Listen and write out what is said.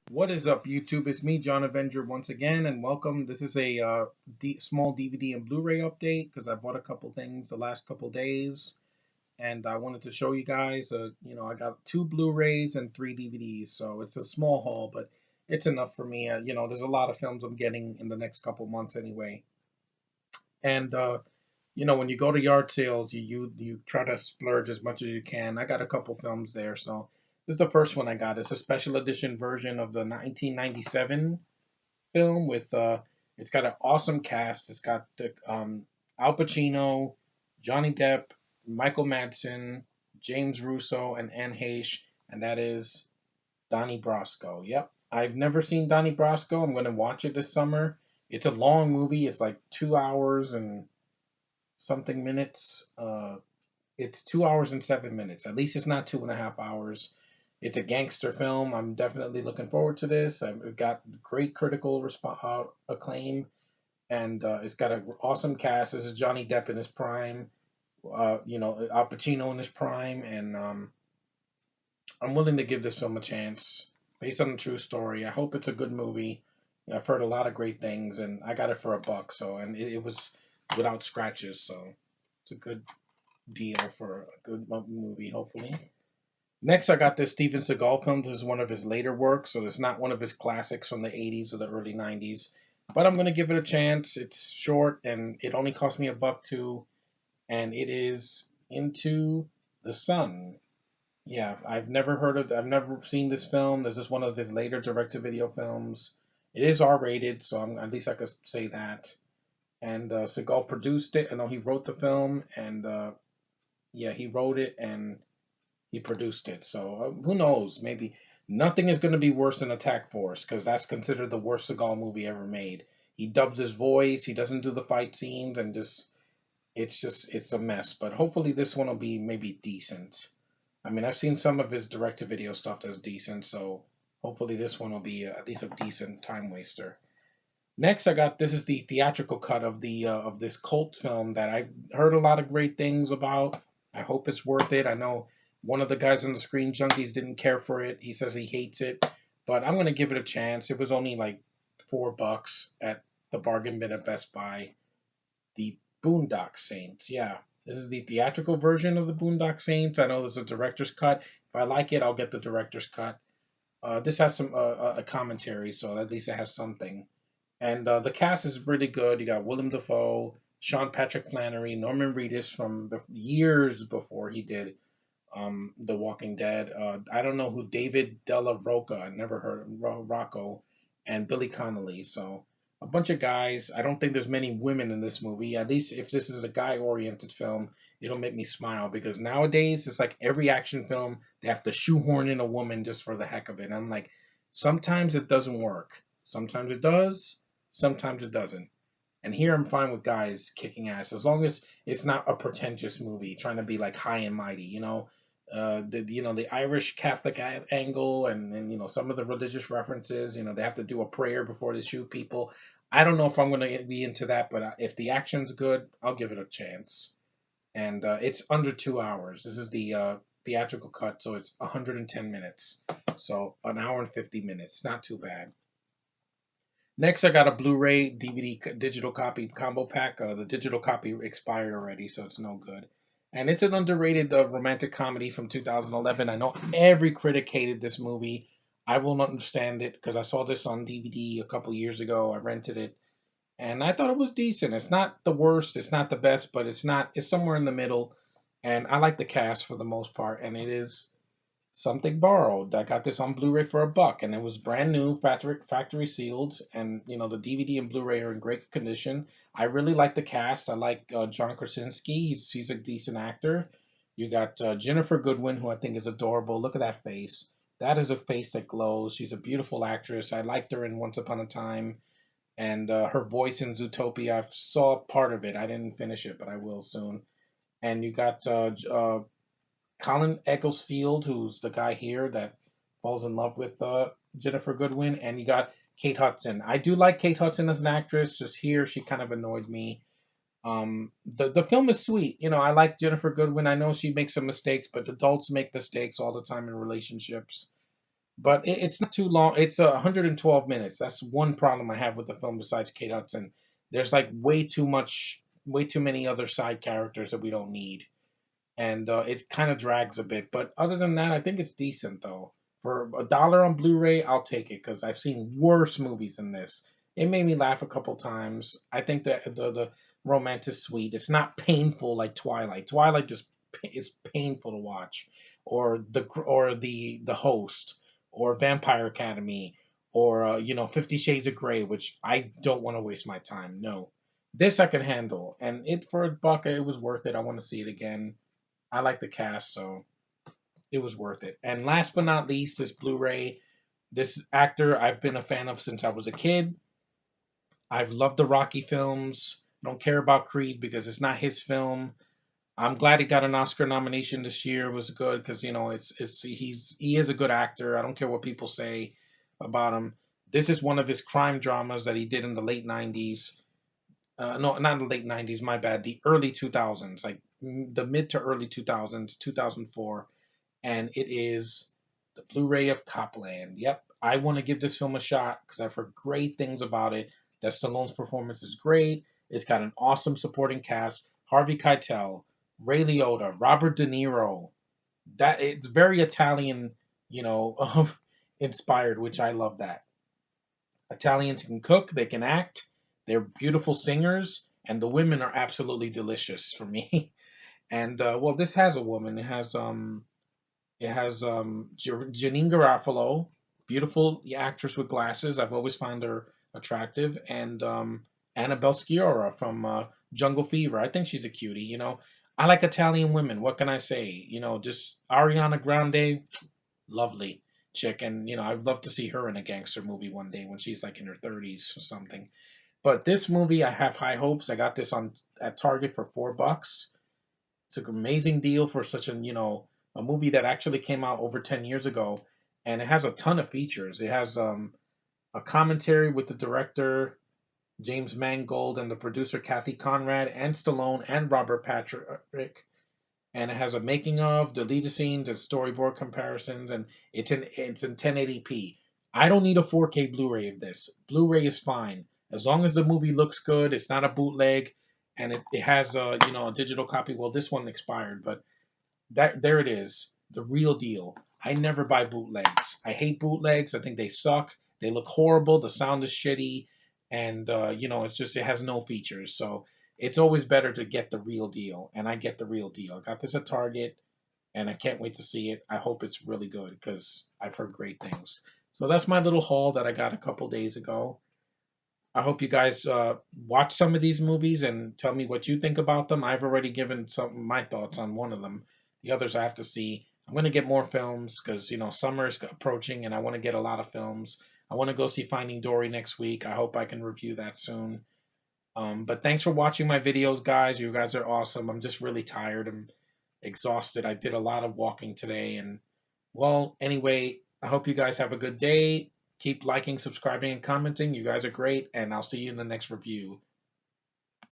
What is up, YouTube? It's me, John Avenger, once again, and welcome. This is a small DVD and Blu-ray update because I bought a couple things the last couple days, and I wanted to show you guys. I got two Blu-rays and three DVDs, so it's a small haul, but it's enough for me. There's a lot of films I'm getting in the next couple months anyway, and when you go to yard sales, you try to splurge as much as you can. I got a couple films there, so this is the first one I got. It's a special edition version of the 1997 film with it's got an awesome cast. It's got Al Pacino, Johnny Depp, Michael Madsen, James Russo, and Anne Heche, and that is Donnie Brasco. Yep, I've never seen Donnie Brasco. I'm going to watch it this summer. It's a long movie. It's like 2 hours and something minutes. It's 2 hours and 7 minutes. At least it's not 2.5 hours. It's a gangster film. I'm definitely looking forward to this. I've got great critical acclaim, and it's got an awesome cast. This is Johnny Depp in his prime. Al Pacino in his prime, and I'm willing to give this film a chance based on a true story. I hope it's a good movie. I've heard a lot of great things, and I got it for $1. So, and it was without scratches. So, it's a good deal for a good movie, hopefully. Next, I got this Steven Seagal film. This is one of his later works, so it's not one of his classics from the 80s or the early 90s. But I'm going to give it a chance. It's short, and it only cost me $1 too, and it is Into the Sun. Yeah, I've never seen this film. This is one of his later direct-to-video films. It is R-rated, so at least I could say that. And Seagal produced it. I know he wrote the film, and yeah, he wrote it and he produced it. So who knows? Maybe nothing is going to be worse than Attack Force because that's considered the worst Seagal movie ever made. He dubs his voice. He doesn't do the fight scenes, and it's a mess. But hopefully this one will be maybe decent. I mean, I've seen some of his direct-to-video stuff that's decent, so hopefully this one will be at least a decent time waster. Next, I got this is the theatrical cut of this cult film that I've heard a lot of great things about. I hope it's worth it. I know one of the guys on the Screen Junkies didn't care for it. He says he hates it, but I'm gonna give it a chance. It was only like $4 at the bargain bin at Best Buy. The Boondock Saints, yeah. This is the theatrical version of the Boondock Saints. I know there's a director's cut. If I like it, I'll get the director's cut. This has some a commentary, so at least it has something. And the cast is really good. You got Willem Dafoe, Sean Patrick Flannery, Norman Reedus from years before he did The Walking Dead. I don't know who David Della Roca. I never heard of Rocco, and Billy Connolly. So a bunch of guys. I don't think there's many women in this movie. At least if this is a guy-oriented film, it'll make me smile because nowadays it's like every action film they have to shoehorn in a woman just for the heck of it. And I'm like, sometimes it doesn't work. Sometimes it does. Sometimes it doesn't. And here I'm fine with guys kicking ass as long as it's not a pretentious movie trying to be like high and mighty. The Irish Catholic angle and some of the religious references. They have to do a prayer before they shoot people. I don't know if I'm going to be into that, but if the action's good, I'll give it a chance. And it's under 2 hours. This is the theatrical cut, so it's 110 minutes. So an hour and 50 minutes, not too bad. Next, I got a Blu-ray DVD digital copy combo pack. The digital copy expired already, so it's no good. And it's an underrated romantic comedy from 2011. I know every critic hated this movie. I will not understand it because I saw this on DVD a couple years ago. I rented it, and I thought it was decent. It's not the worst. It's not the best, but it's not. It's somewhere in the middle. And I like the cast for the most part, and it is something borrowed. I got this on Blu-ray for $1, and it was brand new, factory sealed, and the DVD and Blu-ray are in great condition. I really like the cast. I like John Krasinski. He's a decent actor. You got Jennifer Goodwin, who I think is adorable. Look at that face. That is a face that glows. She's a beautiful actress. I liked her in Once Upon a Time, and her voice in Zootopia. I saw part of it. I didn't finish it, but I will soon. And you got Colin Ecclesfield, who's the guy here that falls in love with Jennifer Goodwin, and you got Kate Hudson. I do like Kate Hudson as an actress. Just here, she kind of annoyed me. The film is sweet. I like Jennifer Goodwin. I know she makes some mistakes, but adults make mistakes all the time in relationships. but it's not too long. It's 112 minutes. That's one problem I have with the film besides Kate Hudson. There's like way too many other side characters that we don't need, and it kind of drags a bit. But other than that, I think it's decent though. For $1 on Blu-ray, I'll take it because I've seen worse movies than this. It made me laugh a couple times. I think that the romance is sweet. It's not painful like Twilight. Twilight just is painful to watch, or the Host, or Vampire Academy, or 50 Shades of Grey, which I don't want to waste my time. No, this I can handle, and it for a buck, it was worth it. I want to see it again. I like the cast, so it was worth it. And last but not least, this Blu-ray, this actor I've been a fan of since I was a kid. I've loved the Rocky films. I don't care about Creed because it's not his film. I'm glad he got an Oscar nomination this year. It was good because he is a good actor. I don't care what people say about him. This is one of his crime dramas that he did in the late '90s. No, not the late '90s. My bad. The early 2000s, like the mid to early 2000s, 2004, and it is the Blu-ray of Copland. Yep, I want to give this film a shot because I've heard great things about it. That Stallone's performance is great. It's got an awesome supporting cast: Harvey Keitel, Ray Liotta, Robert De Niro. That it's very Italian, inspired, which I love. That Italians can cook, they can act, they're beautiful singers, and the women are absolutely delicious for me. And well, this has a woman. It has Janine Garofalo, beautiful actress with glasses. I've always found her attractive, and Annabelle Sciorra from Jungle Fever. I think she's a cutie. I like Italian women. What can I say? Just Ariana Grande, lovely chick, and I'd love to see her in a gangster movie one day when she's like in her 30s or something. But this movie, I have high hopes. I got this on at Target for $4. It's an amazing deal for such a movie that actually came out over 10 years ago, and it has a ton of features. It has a commentary with the director James Mangold and the producer Kathy Conrad and Stallone and Robert Patrick, and it has a making of, deleted scenes, and storyboard comparisons, and it's in 1080p. I don't need a 4K Blu-ray of this. Blu-ray is fine as long as the movie looks good. It's not a bootleg, and it has a digital copy. Well, this one expired, but that there it is, the real deal. I never buy bootlegs. I hate bootlegs. I think they suck. They look horrible. The sound is shitty, and it's just it has no features. So it's always better to get the real deal, and I get the real deal. I got this at Target, and I can't wait to see it. I hope it's really good because I've heard great things. So that's my little haul that I got a couple days ago. I hope you guys watch some of these movies and tell me what you think about them. I've already given some of my thoughts on one of them. The others I have to see. I'm going to get more films because, summer is approaching and I want to get a lot of films. I want to go see Finding Dory next week. I hope I can review that soon. But thanks for watching my videos, guys. You guys are awesome. I'm just really tired. I'm exhausted. I did a lot of walking today. And, well, anyway, I hope you guys have a good day. Keep liking, subscribing, and commenting. You guys are great. And I'll see you in the next review.